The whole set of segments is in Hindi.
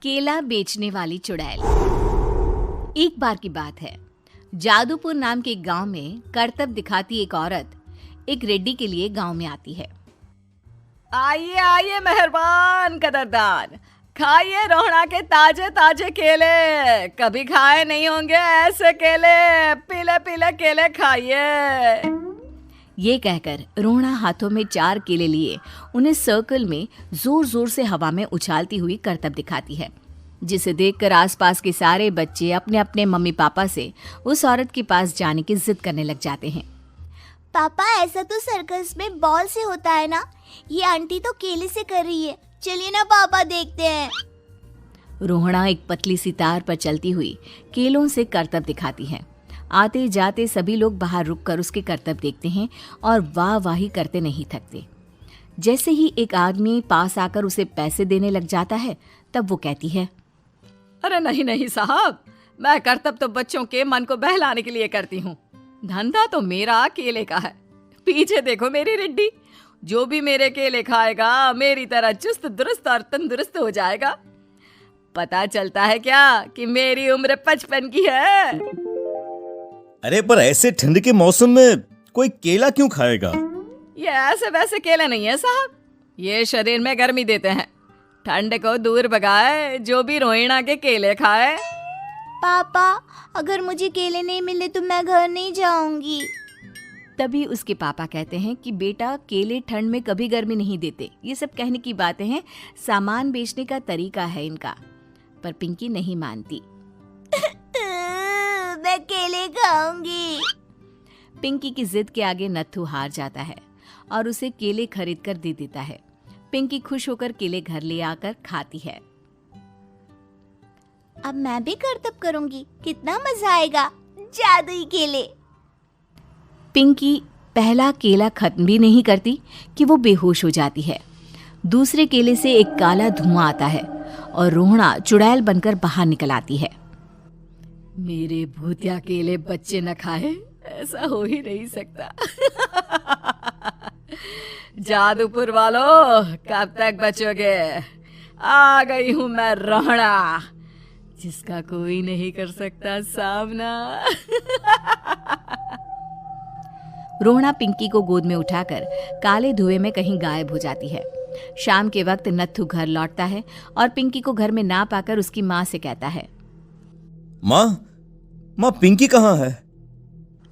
केला बेचने वाली चुड़ैल। एक बार की बात है, जादूपुर नाम के एक गांव में करतब दिखाती एक औरत एक रेड्डी के लिए गांव में आती है। आइए आइए मेहरबान कदरदान, खाइए रोहड़ा के ताजे ताजे केले। कभी खाए नहीं होंगे ऐसे केले, पीले पीले केले खाइए। ये कहकर रोहड़ा हाथों में 4 केले लिए उन्हें सर्कल में जोर जोर से हवा में उछालती हुई करतब दिखाती है, जिसे देखकर आसपास के सारे बच्चे अपने अपने मम्मी पापा से उस औरत के पास जाने की जिद करने लग जाते हैं। पापा, ऐसा तो सर्कस में बॉल से होता है ना, ये आंटी तो केले से कर रही है। चलिए ना पापा, देखते हैं। रोहड़ा एक पतली सी तार पर चलती हुई केलों से करतब दिखाती है। आते जाते सभी लोग बाहर रुककर उसके करतब देखते हैं और वाह वाही करते नहीं थकते। जैसे ही एक आदमी पास आकर उसे पैसे देने लग जाता है, तब वो कहती है, अरे नहीं नहीं साहब, मैं करतब तो बच्चों के मन को बहलाने के लिए करती हूँ। धंधा तो मेरा केले का है। पीछे देखो मेरी रिड्डी, जो भी मेरे केले खाएगा मेरी तरह चुस्त दुरुस्त और तंदुरुस्त हो जाएगा। पता चलता है क्या कि मेरी उम्र 55 की है। अरे पर ऐसे ठंड के मौसम में कोई केला क्यों खाएगा? ये ऐसे वैसे केले नहीं है साहब, ये शरीर में गर्मी देते हैं। ठंड को दूर भगाए जो भी रोहिणा के केले खाए। पापा, अगर मुझे केले नहीं मिले तो मैं घर नहीं जाऊंगी। तभी उसके पापा कहते हैं कि बेटा, केले ठंड में कभी गर्मी नहीं देते। ये सब कहने की बातें हैं, सामान बेचने का तरीका है इनका। पर पिंकी नहीं मानती। मैं केले खाऊंगी। पिंकी की जिद के आगे नत्थू हार जाता है और उसे केले खरीद कर दे देता है। पिंकी खुश होकर केले घर ले आकर खाती है। अब मैं भी करतब करूंगी, कितना मजा आएगा। जादुई केले। पिंकी पहला केला खत्म भी नहीं करती कि वो बेहोश हो जाती है। दूसरे केले से एक काला धुआं आता है और रोहड़ा चुड़ैल बनकर बाहर निकल आती है। मेरे भूतिया केले बच्चे न खाए, ऐसा हो ही नहीं सकता। जादूपुर वालों, कब तक बचोगे? आ गई हूं मैं रोहड़ा, जिसका कोई नहीं कर सकता सामना। रोहड़ा पिंकी को गोद में उठाकर काले धुएं में कहीं गायब हो जाती है। शाम के वक्त नत्थू घर लौटता है और पिंकी को घर में ना पाकर उसकी माँ से कहता है, माँ पिंकी कहाँ है?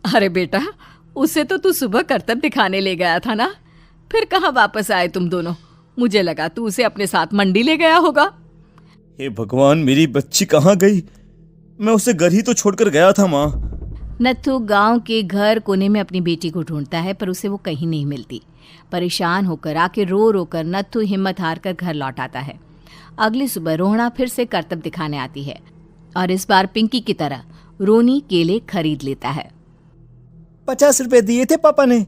अरे बेटा, उसे तो तू सुबह करतब दिखाने ले गया था ना, फिर कहाँ वापस आए तुम दोनों? मुझे लगा तू उसे अपने साथ मंडी ले गया होगा। हे भगवान, मेरी बच्ची कहाँ गई? मैं उसे घर ही तो छोड़कर गया था माँ। नत्थू गांव के घर कोने में अपनी बेटी को ढूंढता है, पर उसे वो कहीं नहीं मिलती। परेशान होकर आके रो रो कर नत्थू हिम्मत हार कर घर लौट आता है। अगली सुबह रोहड़ा फिर से करतब दिखाने आती है और इस बार पिंकी की तरह रोनी केले खरीद लेता है। 50 रुपए दिए थे पापा ने,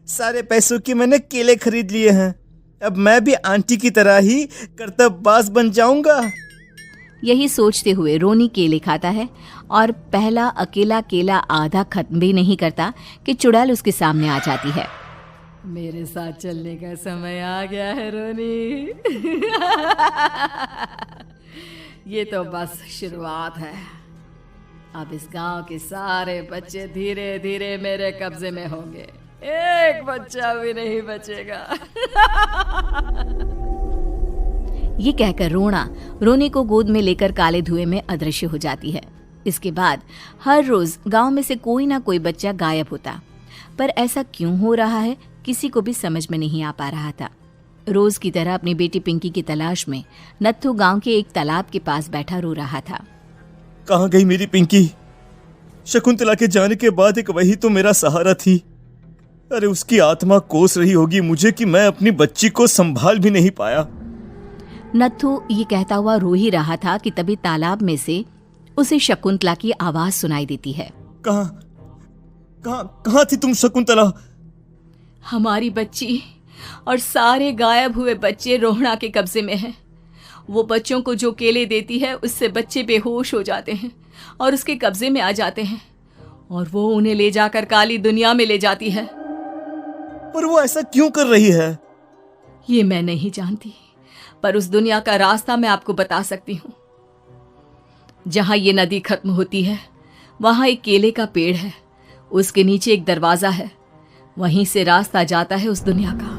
सारे पैसों की मैंने केले खरीद लिए हैं। अब मैं भी आंटी की तरह ही करतबबाज बन जाऊंगा। यही सोचते हुए रोनी केले खाता है और पहला अकेला केला आधा खत्म भी नहीं करता कि चुड़ैल उसके सामने आ जाती है। मेरे साथ चलने का समय आ गया है रोनी। ये तो बस शुरुआत है। अब इस गांव के सारे बच्चे धीरे धीरे मेरे कब्जे में होंगे, एक बच्चा भी नहीं बचेगा। ये कहकर रोना रोनी को गोद में लेकर काले धुएं में अदृश्य हो जाती है। इसके बाद हर रोज गांव में से कोई ना कोई बच्चा गायब होता, पर ऐसा क्यों हो रहा है किसी को भी समझ में नहीं आ पा रहा था। रोज की तरह अपनी बेटी पिंकी की तलाश में नत्थू गांव के एक तालाब के पास बैठा रो रहा था। कहाँ गई मेरी पिंकी? शकुंतला के जाने के बाद एक वही तो मेरा सहारा थी। अरे उसकी आत्मा कोस रही होगी मुझे कि मैं अपनी बच्ची को संभाल भी नहीं पाया। नत्थू ये कहता हुआ रो ही रहा था कि तभी तालाब में से उसे शकुंतला की आवाज सुनाई देती है। कहाँ थी तुम शकुंतला? हमारी बच्ची और सारे गायब हुए बच्चे रोहड़ा के कब्जे में हैं। वो बच्चों को जो केले देती है उससे बच्चे बेहोश हो जाते हैं और उसके कब्जे में आ जाते हैं और वो उन्हें ले जाकर काली दुनिया में ले जाती है। पर वो ऐसा क्यों कर रही है? ये मैं नहीं जानती, पर उस दुनिया का रास्ता मैं आपको बता सकती हूँ। जहां ये नदी खत्म होती है वहां एक केले का पेड़ है, उसके नीचे एक दरवाजा है, वहीं से रास्ता जाता है उस दुनिया का।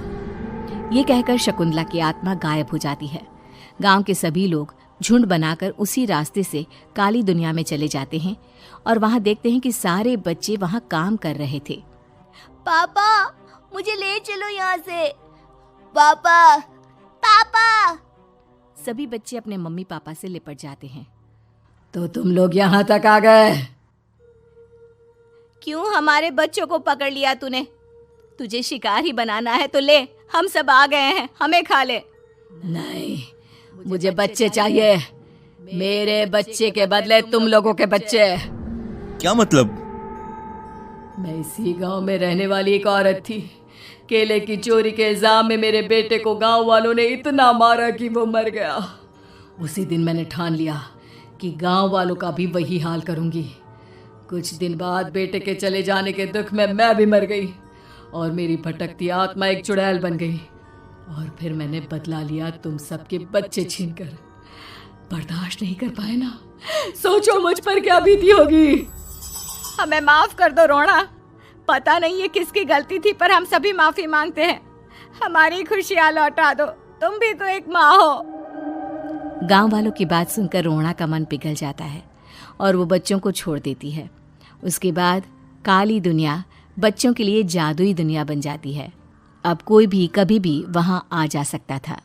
ये कहकर शकुंतला की आत्मा गायब हो जाती है। गांव के सभी लोग झुंड बनाकर उसी रास्ते से काली दुनिया में चले जाते हैं और वहां देखते हैं कि सारे बच्चे वहां काम कर रहे थे। पापा मुझे ले चलो यहाँ से। पापा पापा। सभी बच्चे अपने मम्मी पापा से लिपट जाते हैं। तो तुम लोग यहाँ तक आ गए? क्यों हमारे बच्चों को पकड़ लिया तूने? तुझे शिकार ही बनाना है तो ले, हम सब आ गए हैं, हमें खा ले। नहीं, मुझे बच्चे चाहिए। मेरे बच्चे के बदले तुम लोगों के बच्चे। क्या मतलब? मैं इसी गांव में रहने वाली एक औरत थी। केले की चोरी के इल्जाम में मेरे बेटे को गांव वालों ने इतना मारा कि वो मर गया। उसी दिन मैंने ठान लिया कि गांव वालों का भी वही हाल करूंगी। कुछ दिन बाद बेटे के चले जाने के दुख में मैं भी मर गई और मेरी भटकती आत्मा एक चुड़ैल बन गई। और फिर मैंने बदला लिया तुम सबके बच्चे छीनकर। बर्दाश्त नहीं कर पाए ना, सोचो मुझ पर क्या बीती होगी। हमें माफ कर दो रोना, पता नहीं ये किसकी गलती थी पर हम सभी माफी मांगते हैं। हमारी खुशियां लौटा दो, तुम भी तो एक माँ हो। गांव वालों की बात सुनकर रोना का मन पिघल जाता है और वो बच्चों को छोड़ देती है। उसके बाद काली दुनिया बच्चों के लिए जादुई दुनिया बन जाती है। अब कोई भी कभी भी वहां आ जा सकता था।